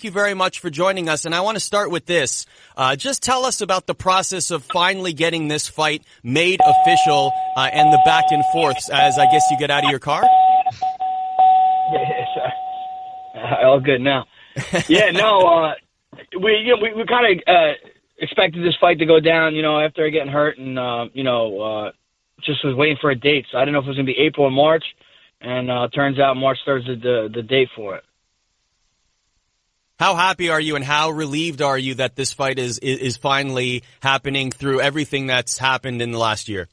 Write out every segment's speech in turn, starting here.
Thank you very much for joining us, and I want to start with this. Just tell us about the process of finally getting this fight made official and the back and forths as I guess you get out of your car. Yeah, all good now. Yeah, no, we kind of expected this fight to go down, after getting hurt, and just was waiting for a date. So I didn't know if it was going to be April or March, and turns out March 3rd is the date for it. How happy are you and how relieved are you that this fight is finally happening through everything that's happened in the last year?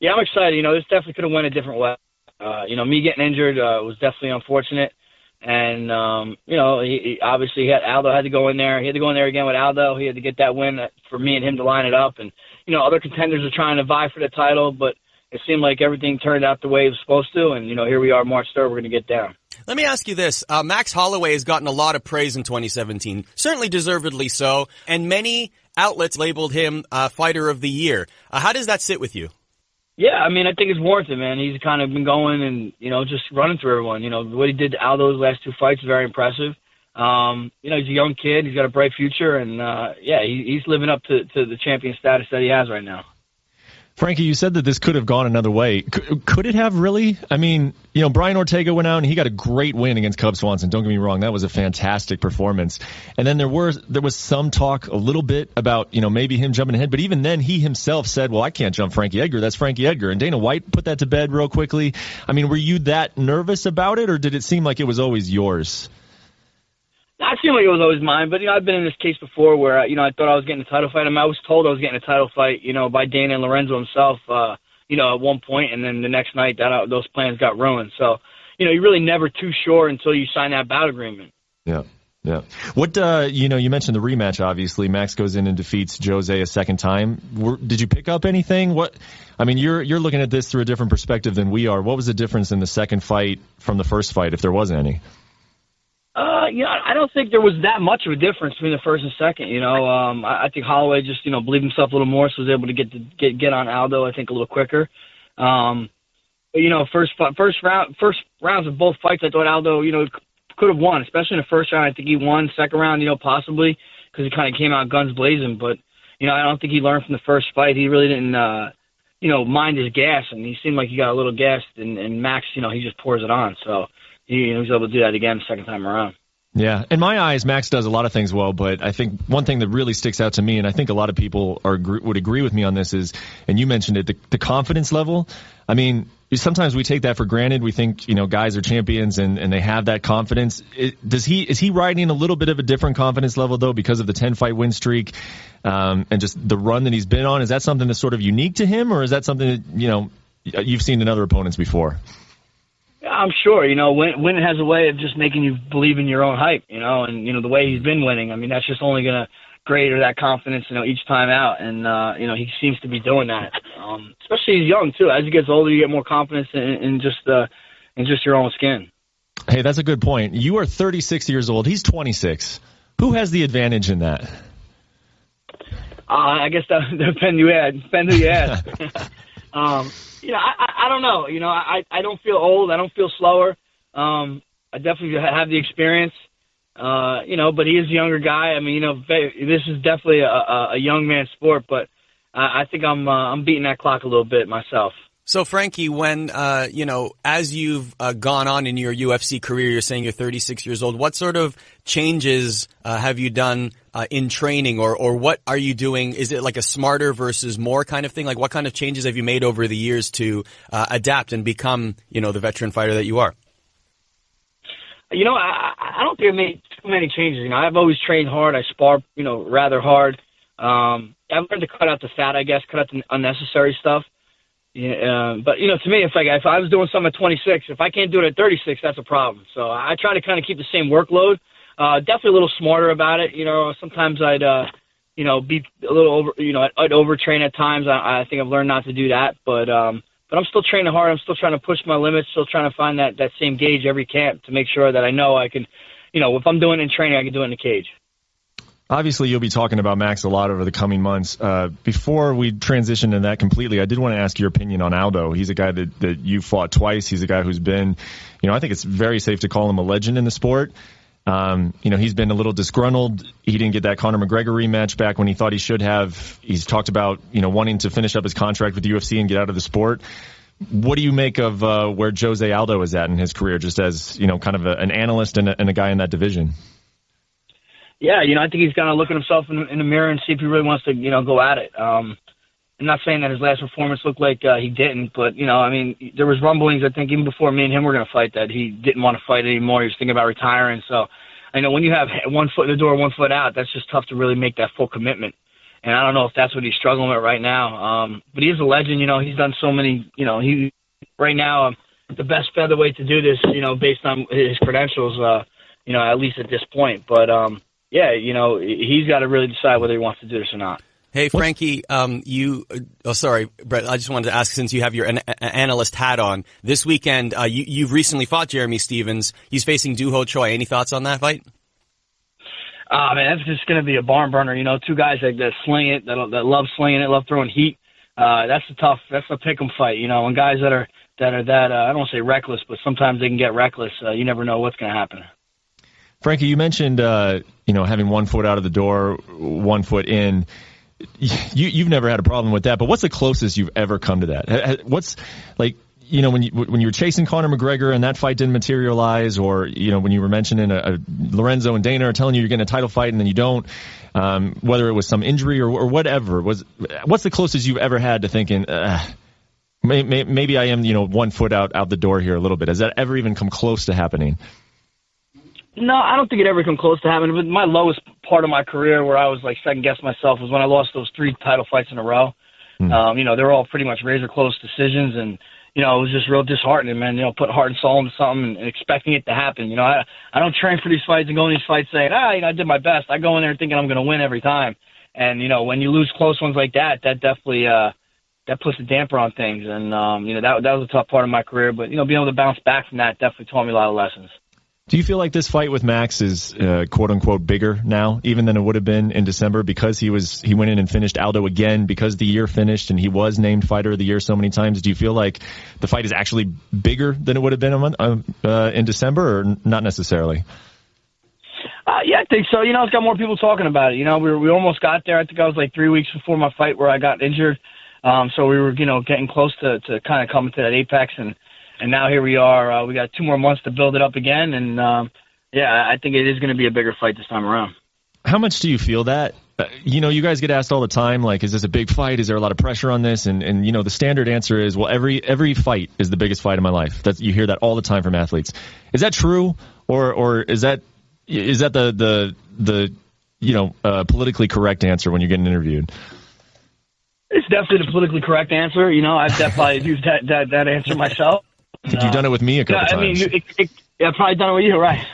Yeah, I'm excited. This definitely could have went a different way. Me getting injured was definitely unfortunate. And, he obviously Aldo had to go in there. He had to go in there again with Aldo. He had to get that win for me and him to line it up. And, other contenders are trying to vie for the title, but it seemed like everything turned out the way it was supposed to. And, here we are, March 3rd, we're going to get down. Let me ask you this. Max Holloway has gotten a lot of praise in 2017, certainly deservedly so, and many outlets labeled him Fighter of the Year. How does that sit with you? Yeah, I think it's warranted, man. He's kind of been going and, just running through everyone. What he did to Aldo's last two fights is very impressive. He's a young kid. He's got a bright future, and, he's living up to the champion status that he has right now. Frankie, you said that this could have gone another way. Could it have really? Brian Ortega went out and he got a great win against Cub Swanson. Don't get me wrong, that was a fantastic performance. And then there was some talk a little bit about, maybe him jumping ahead. But even then, he himself said, well, I can't jump Frankie Edgar. That's Frankie Edgar. And Dana White put that to bed real quickly. Were you that nervous about it, or did it seem like it was always yours? I seemed like it was always mine, but, I've been in this case before where, I thought I was getting a title fight. I was told I was getting a title fight, by Dana and Lorenzo himself, at one point, and then the next night those plans got ruined. So, you're really never too sure until you sign that bout agreement. Yeah. Yeah. What, you mentioned the rematch, obviously. Max goes in and defeats Jose a second time. Did you pick up anything? You're looking at this through a different perspective than we are. What was the difference in the second fight from the first fight, if there was any? I don't think there was that much of a difference between the first and second. I think Holloway just, believed himself a little more, so was able to get on Aldo, I think, a little quicker. First rounds of both fights, I thought Aldo, could have won, especially in the first round. I think he won. Second round, possibly, because he kind of came out guns blazing. But, I don't think he learned from the first fight. He really didn't, mind his gas, and he seemed like he got a little gassed. And Max, he just pours it on. So he was able to do that again the second time around. Yeah, in my eyes, Max does a lot of things well, but I think one thing that really sticks out to me, and I think a lot of people would agree with me on this, is, and you mentioned it, the confidence level. Sometimes we take that for granted. We think, guys are champions and they have that confidence. Is he riding a little bit of a different confidence level, though, because of the 10-fight win streak and just the run that he's been on? Is that something that's sort of unique to him, or is that something that, you've seen in other opponents before? I'm sure, winning has a way of just making you believe in your own hype, and, the way he's been winning, that's just only going to greater that confidence, each time out. And, he seems to be doing that. Especially he's young, too. As he gets older, you get more confidence in just your own skin. Hey, that's a good point. You are 36 years old. He's 26. Who has the advantage in that? I guess that depends who you ask. I don't know. I don't feel old. I don't feel slower. I definitely have the experience. But he is a younger guy. This is definitely a young man's sport, but I think I'm beating that clock a little bit myself. So, Frankie, when, as you've gone on in your UFC career, you're saying you're 36 years old, what sort of changes have you done in training, or what are you doing? Is it like a smarter versus more kind of thing? Like, what kind of changes have you made over the years to adapt and become, the veteran fighter that you are? I don't think I've made too many changes. I've always trained hard. I spar, rather hard. I've learned to cut out the fat, I guess, cut out the unnecessary stuff. Yeah, but, to me, if I was doing something at 26, if I can't do it at 36, that's a problem. So I try to kind of keep the same workload. Definitely a little smarter about it. Sometimes I'd, be a little over, I'd overtrain at times. I think I've learned not to do that. But I'm still training hard. I'm still trying to push my limits, still trying to find that same gauge every camp to make sure that I know I can, if I'm doing it in training, I can do it in the cage. Obviously, you'll be talking about Max a lot over the coming months. Before we transition to that completely, I did want to ask your opinion on Aldo. He's a guy that you fought twice. He's a guy who's been, I think it's very safe to call him a legend in the sport. He's been a little disgruntled. He didn't get that Conor McGregor rematch back when he thought he should have. He's talked about, wanting to finish up his contract with the UFC and get out of the sport. What do you make of where Jose Aldo is at in his career, just as, kind of an analyst and a guy in that division? Yeah, I think he's got to look at himself in the mirror and see if he really wants to, go at it. I'm not saying that his last performance looked like he didn't, but, there was rumblings, I think, even before me and him were going to fight, that he didn't want to fight anymore. He was thinking about retiring. So I know when you have one foot in the door, one foot out, that's just tough to really make that full commitment. And I don't know if that's what he's struggling with right now. But he is a legend. He's done so many, he right now, the best featherweight to do this, based on his credentials, at least at this point. But, he's got to really decide whether he wants to do this or not. Hey, Frankie, sorry, Brett, I just wanted to ask, since you have your analyst hat on, this weekend, you've recently fought Jeremy Stephens. He's facing Doo-Ho Choi. Any thoughts on that fight? Man, that's just going to be a barn burner. Two guys that sling it, that love slinging it, love throwing heat. That's a pick 'em fight. And guys that are I don't want to say reckless, but sometimes they can get reckless. You never know what's going to happen. Frankie, you mentioned, having one foot out of the door, one foot in. You've never had a problem with that, but what's the closest you've ever come to that? What's like, when you were chasing Conor McGregor and that fight didn't materialize, or when you were mentioning Lorenzo and Dana are telling you you're getting a title fight and then you don't, whether it was some injury or whatever, what's the closest you've ever had to thinking, maybe I am 1 foot out the door here a little bit? Has that ever even come close to happening? No, I don't think it ever come close to happening. But my lowest part of my career, where I was like second guessing myself, was when I lost those 3 title fights in a row. They were all pretty much razor close decisions, and it was just real disheartening, man. Put heart and soul into something and expecting it to happen. I don't train for these fights and go in these fights saying, I did my best. I go in there thinking I'm going to win every time, and when you lose close ones like that, that definitely that puts a damper on things. And that was a tough part of my career, but being able to bounce back from that definitely taught me a lot of lessons. Do you feel like this fight with Max is quote unquote bigger now, even than it would have been in December, because he went in and finished Aldo again, because the year finished and he was named Fighter of the Year so many times? Do you feel like the fight is actually bigger than it would have been in December, or not necessarily? Yeah, I think so. It's got more people talking about it. We almost got there. I think I was like 3 weeks before my fight where I got injured. So we were, getting close to kind of coming to that apex, and now here we are. We got 2 more months to build it up again, and I think it is going to be a bigger fight this time around. How much do you feel that? You guys get asked all the time, like, is this a big fight? Is there a lot of pressure on this? And the standard answer is, well, every fight is the biggest fight of my life. You hear that all the time from athletes. Is that true, or is that the politically correct answer when you're getting interviewed? It's definitely the politically correct answer. I've definitely used that answer myself. I think you've done it with me a couple times. I've probably done it with you, right?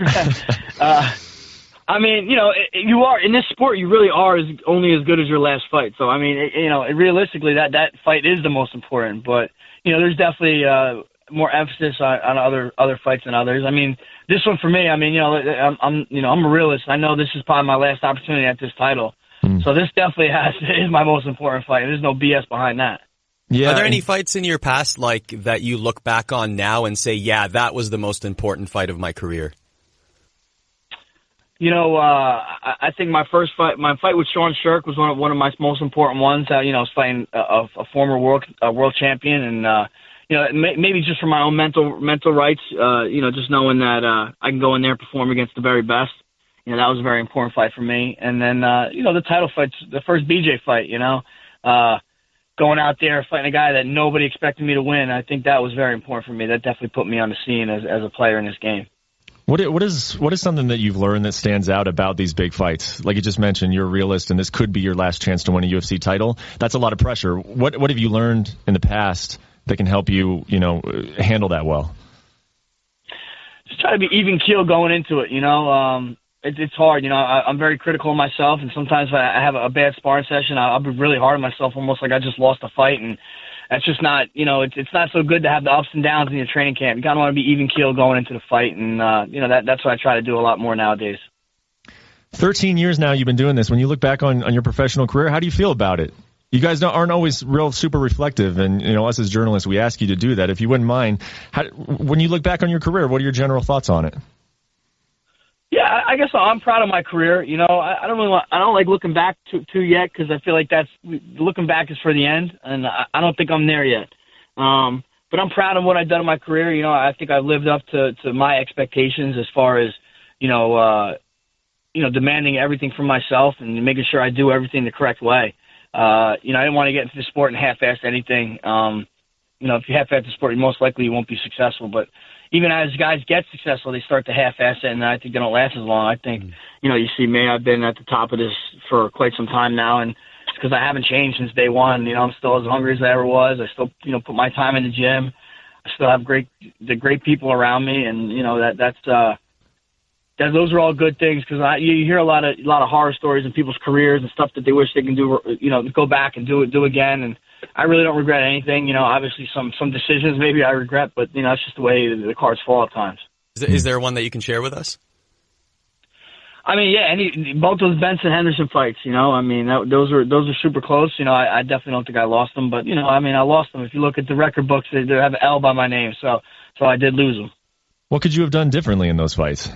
You are in this sport. You really are only as good as your last fight. So, realistically, that fight is the most important. But there's definitely more emphasis on other fights than others. This one for me. I'm a realist. I know this is probably my last opportunity at this title. So this definitely is my most important fight. There's no BS behind that. Yeah. Are there any fights in your past like that you look back on now and say, yeah, that was the most important fight of my career? I think my fight with Sean Shirk was one of my most important ones. I was fighting a former world champion, and maybe just for my own mental rights, just knowing that I can go in there and perform against the very best. That was a very important fight for me. And then, the title fights, the first BJ fight, going out there fighting a guy that nobody expected me to win. I think that was very important for me. That definitely put me on the scene as a player in this game. What is something that you've learned that stands out about these big fights? Like you just mentioned, you're a realist, and this could be your last chance to win a UFC title. That's a lot of pressure. What have you learned in the past that can help you, handle that well? Just try to be even keel going into it. It's hard. I'm very critical of myself, and sometimes if I have a bad sparring session, I'll be really hard on myself, almost like I just lost a fight, and that's just not, it's not so good to have the ups and downs in your training camp. You kind of want to be even keel going into the fight, and, that's what I try to do a lot more nowadays. 13 years now you've been doing this. When you look back on your professional career, how do you feel about it? You guys aren't always real super reflective, and us as journalists, we ask you to do that. If you wouldn't mind, when you look back on your career, what are your general thoughts on it? Yeah, I guess I'm proud of my career. You know, I don't like looking back too yet, because I feel like looking back is for the end, and I don't think I'm there yet. But I'm proud of what I've done in my career. You know, I think I've lived up to my expectations as far as, demanding everything from myself and making sure I do everything the correct way. I didn't want to get into the sport and half-ass anything. If you half-ass the sport, most likely you won't be successful. But even as guys get successful, they start to half-ass it, and I think they don't last as long. I think, you see me, I've been at the top of this for quite some time now, and it's because I haven't changed since day one. I'm still as hungry as I ever was. I still, put my time in the gym. I still have great people around me, and those are all good things, because you hear a lot of horror stories in people's careers and stuff that they wish they can do, go back and do again. And I really don't regret anything. Obviously some decisions maybe I regret, but it's just the way the cards fall at times. Is there one that you can share with us? I mean, yeah, both those Benson Henderson fights. Those are super close. I definitely don't think I lost them, but I lost them. If you look at the record books, they have an L by my name, so I did lose them. What could you have done differently in those fights?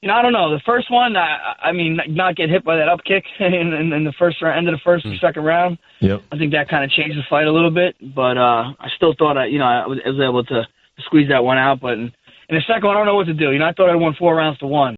I don't know. The first one, not get hit by that up kick in the first round, end of the first or second round. Yep. I think that kind of changed the fight a little bit, but I still thought I was able to squeeze that one out. But in the second one, I don't know what to do. I thought I won 4 rounds to 1.